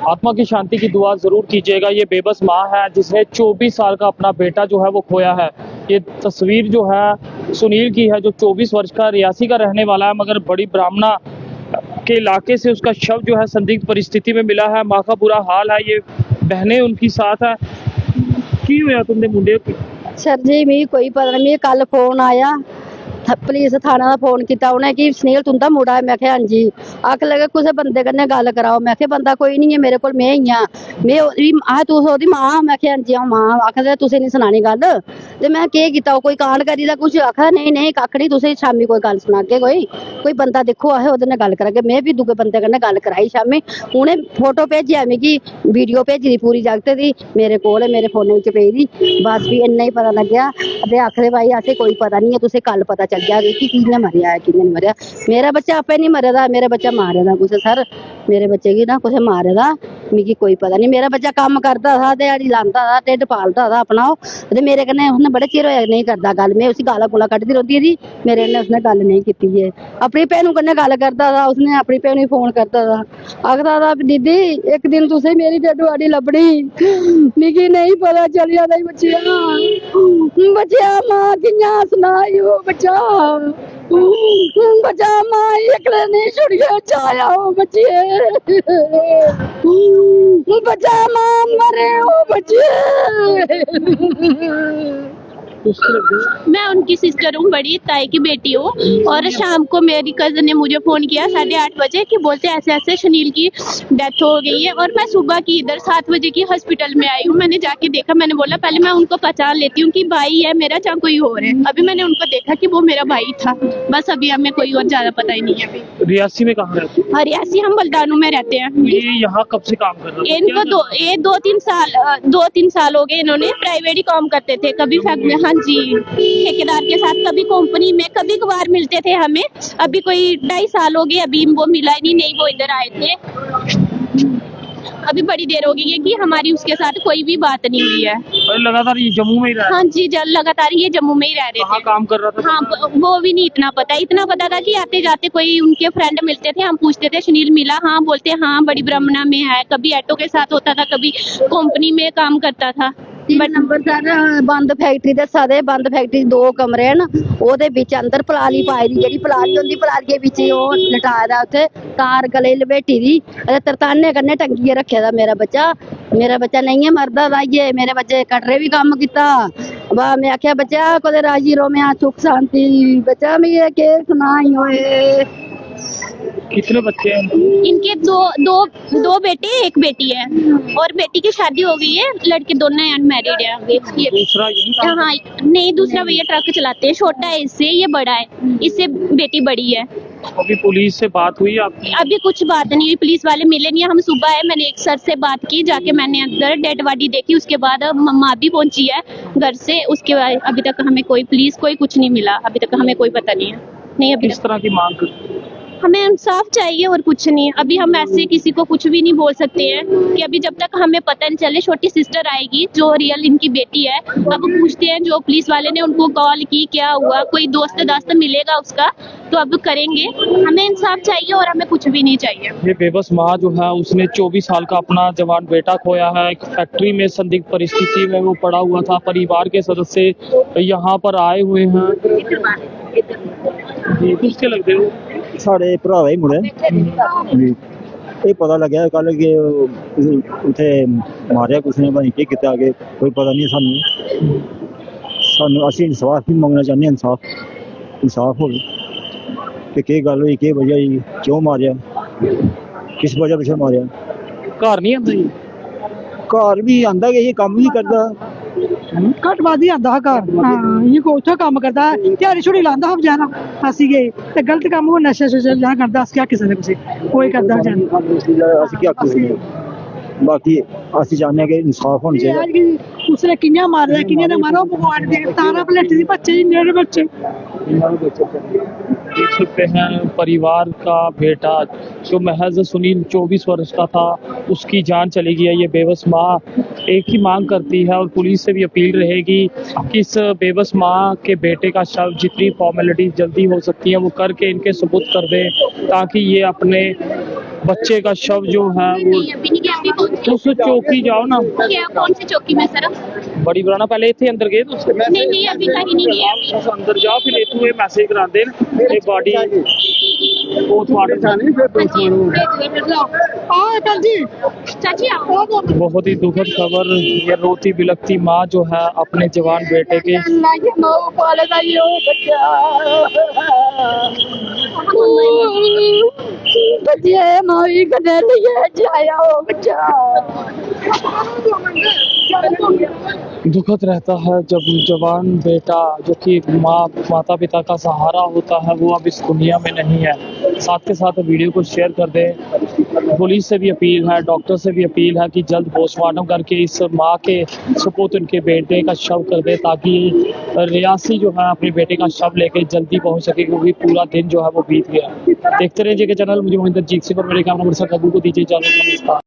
आत्मा की शांति की दुआ जरूर कीजिएगा। ये बेबस माँ है जिसने 24 साल का अपना बेटा जो है वो खोया है। ये तस्वीर जो है सुनील की है, जो 24 वर्ष का रियासी का रहने वाला है, मगर बड़ी ब्राह्मणा के इलाके से उसका शव जो है संदिग्ध परिस्थिति में मिला है। माँ का बुरा हाल है, ये बहनें उनकी साथ है। की होया तुमने मुंडे? सर जी मैं कोई पता नहीं, मैं कल फोन आया पुलिस थाना का फोन किया उन्हें कि सुनील तुंदा मुंडा है। मैं हाँ जी। आख लगे कुछ बंदे कन्नै गल कराओ। मैं बंदा कोई नहीं है मेरे को, मैं ही हाँ। मैं आ तू ओदी मां? मैं हाँ जी हाँ मां। आखदे तुसीं नहीं सुनानी गल ते मैं केह् कीता? कोई कांड करी दा कुछ? आखदा नहीं नहीं कक्ख नहीं, तुसीं शामी कोई गल सुनागे, कोई बंदा दिक्खो असें ओहदे नाल गल करागे। मैं भी दूए बंदे कन्नै गल कराई शामी। उ'नें फोटो भेजिया मिगी, वीडियो भेजी दी पूरी जागते दी मेरे कोल, मेरे फोनै विच पेई दी। बस भी इन्ना ही पता लग्गेआ ते आखदे भाई असें कोई पता नहीं है, तुसें कल पता चल गया कि कि'यां मरेआ है कि'यां नहीं मरेआ। मेरा बच्चा आपे नहीं मरे दा, मेरा बच्चा मारे दा कुछ सर। मेरे बच्चे गी ना कुछ मारे दा, मिगी कोई पता नहीं। मेरा बच्चा कम्म करदा था, दिहाड़ी लांदा था, ढिड पालदा था अपना। ते मेरे कन्नै उसने बड़े चिर होया नहीं करदा गल। मैं उसी गाला गुला कड्ढदी रौंह्दी थी, मेरे कन्नै उसने गल नहीं कीती है। अपनी भैनू कन्नै गल करदा था, उसने अपनी भैनू गी फोन करदा था। आखदा था दीदी एक दिन तुसें मेरी डेड बॉडी लब्भनी, मिगी नहीं पता चलेआ दा बच्चिया मां कि'यां सनाई ओ बच्चा बच्चा मां एकले नहीं छुड़िया चाया ओ बच्चे बच्चा मां मरे ओ बच्चे। मैं उनकी सिस्टर हूँ, बड़ी ताई की बेटी हूँ। और शाम को मेरी कजन ने मुझे फोन किया 8:30 बजे कि बोलते ऐसे ऐसे सुनील की डेथ हो गई है। और मैं सुबह की इधर 7 बजे की हॉस्पिटल में आई हूँ। मैंने जाके देखा, मैंने बोला पहले मैं उनको पहचान लेती हूँ कि भाई है मेरा चाहे कोई और है। अभी मैंने उनको देखा कि वो मेरा भाई था, बस अभी हमें कोई और ज्यादा पता ही नहीं है। अभी रियासी में कहाँ रहते हो? रियासी हम बलदानू में रहते हैं। ये यहाँ कब से काम कर रहा है? इनको 2-3 साल हो गए। इन्होंने प्राइवेट ही काम करते थे, कभी फैक्ट्री, हाँ जी, ठेकेदार के साथ, कभी कंपनी में, कभी कभार मिलते थे हमें। अभी कोई 2.5 साल हो गए, अभी वो मिला ही नहीं वो इधर आए थे। अभी बड़ी देर हो गई है कि हमारी उसके साथ कोई भी बात नहीं हुई है। लगातार ये जम्मू में ही रहा है? हाँ जी, लगातार ये जम्मू में ही रह रहे थे। काम कर रहा था? हाँ, वो भी नहीं इतना पता था कि आते जाते कोई उनके फ्रेंड मिलते थे, हम पूछते थे सुनील मिला? हाँ बोलते हाँ बड़ी ब्रह्मणा में है। कभी ऑटो के साथ होता था, कभी कंपनी में काम करता था। बट नंबर सर बंद फैक्ट्री दस्सा दे, बंद फैक्ट्री 2 कमरे न, ओहदे विच अंदर पलाली पाई दी, जेहड़ी पलाली होंदी पलाली दे विच ओह लटाए दा उत्थे तार गले लपेटी दी, तरताने कन्नै टंगिए रखे दा मेरा बच्चा नहीं है मरदा दा। ये मेरे बच्चे कटरे भी काम कीता। वाह मैं आख्या बच्चा कोदे राजी रो में सुख शांति बच्चा मैं ये के सुनाई होए। कितने बच्चे हैं? इनके दो बेटे एक बेटी है, और बेटी की शादी हो गई है। लड़के दोनों अनमैरिड है। दूसरा यही? हाँ नहीं, दूसरा भैया ट्रक चलाते हैं, छोटा है इससे, ये बड़ा है, इससे बेटी बड़ी है। अभी पुलिस से बात हुई आपकी? अभी कुछ बात नहीं हुई, पुलिस वाले मिले नहीं। हम सुबह आए, मैंने एक सर से बात की, जाके मैंने अंदर डेड बॉडी देखी। उसके बाद मम्मा भी पहुंची है घर से। उसके बाद अभी तक हमें कोई पुलिस कोई कुछ नहीं मिला, अभी तक हमें कोई पता नहीं है। नहीं अभी किस तरह की मांग करते हैं? हमें इंसाफ चाहिए और कुछ नहीं। अभी हम ऐसे किसी को कुछ भी नहीं बोल सकते हैं कि अभी जब तक हमें पता नहीं चले। छोटी सिस्टर आएगी जो रियल इनकी बेटी है, अब पूछते हैं जो पुलिस वाले ने उनको कॉल की क्या हुआ, कोई दोस्त मिलेगा उसका तो अब करेंगे। हमें इंसाफ चाहिए और हमें कुछ भी नहीं चाहिए। ये बेबस माँ जो है उसने 24 साल का अपना जवान बेटा खोया है। एक फैक्ट्री में संदिग्ध परिस्थिति में वो पड़ा हुआ था। परिवार के सदस्य यहाँ पर आए हुए हैं। किसके लगते हो? साढ़े भरा ही मुड़े ये पता लग्या कल कि उत्थे मारिया कुछ ने, पता नहीं किया आगे कोई पता नहीं सानू असीं इंसाफ भी मंगना चाहते। इंसाफ हो कि गल हुई, के वजह हुई, क्यों मारिया, किस वजह पिछले मारिया। घर नहीं आंदा? घर भी आंदा कि ये कम नहीं करता, घट बद ही आंदा घर। हाँ ये को उत्थे कम करदा, ध्याड़ी छुड़ी लांदा हम जाना असी गए ते गलत काम वो नशा जहाँ करदा। अस क्या किसी ने कोई करदा जाना। बाकी असी चाहने कि इंसाफ होना चाहिए। उसने कि'यां मारा कि'यां ने मारा, भगवान दे तारा पलटी दी बच्चे मेरे बच्चे। देख सकते हैं परिवार का बेटा जो महज सुनील 24 वर्ष का था, उसकी जान चली गई है। ये बेबस माँ एक ही मांग करती है और पुलिस से भी अपील रहेगी कि इस बेबस माँ के बेटे का शव जितनी फॉर्मेलिटी जल्दी हो सकती है वो करके इनके सुपुर्द कर दें, ताकि ये अपने बच्चे का शव जो है वो नहीं अभी नहीं गया, अभी पहुंची। उस चौकी जाओ ना, क्या कौन सी चौकी में सर? बड़ी पुराना पहले इतने अंदर गए तो नहीं अभी कहीं नहीं गया अभी। बस अंदर जाओ फिर इतने मैसेज करा दे ये बॉडी पोस्टमार्टम। चाची आओ। बहुत ही दुखद खबर, ये रोती बिलखती माँ जो है अपने जवान बेटे के बच्चे मावी कदे लिए जाया हो बच्चा। दुखद रहता है जब जवान बेटा जो कि माता पिता का सहारा होता है वो अब इस दुनिया में नहीं है। साथ के साथ वीडियो को शेयर कर दें। पुलिस से भी अपील है, डॉक्टर से भी अपील है कि जल्द पोस्टमार्टम करके इस माँ के सुपुत्र उनके बेटे का शव कर दे, ताकि रियासी जो है अपने बेटे का शव लेके जल्दी पहुंच सके, क्योंकि पूरा दिन जो है वो बीत गया। देखते रहिए के चैनल। मुझे मोहिंदर जीत सिंह और मेरे कैमरा पर्सन रघु को दीजिए इजाजत। नमस्कार।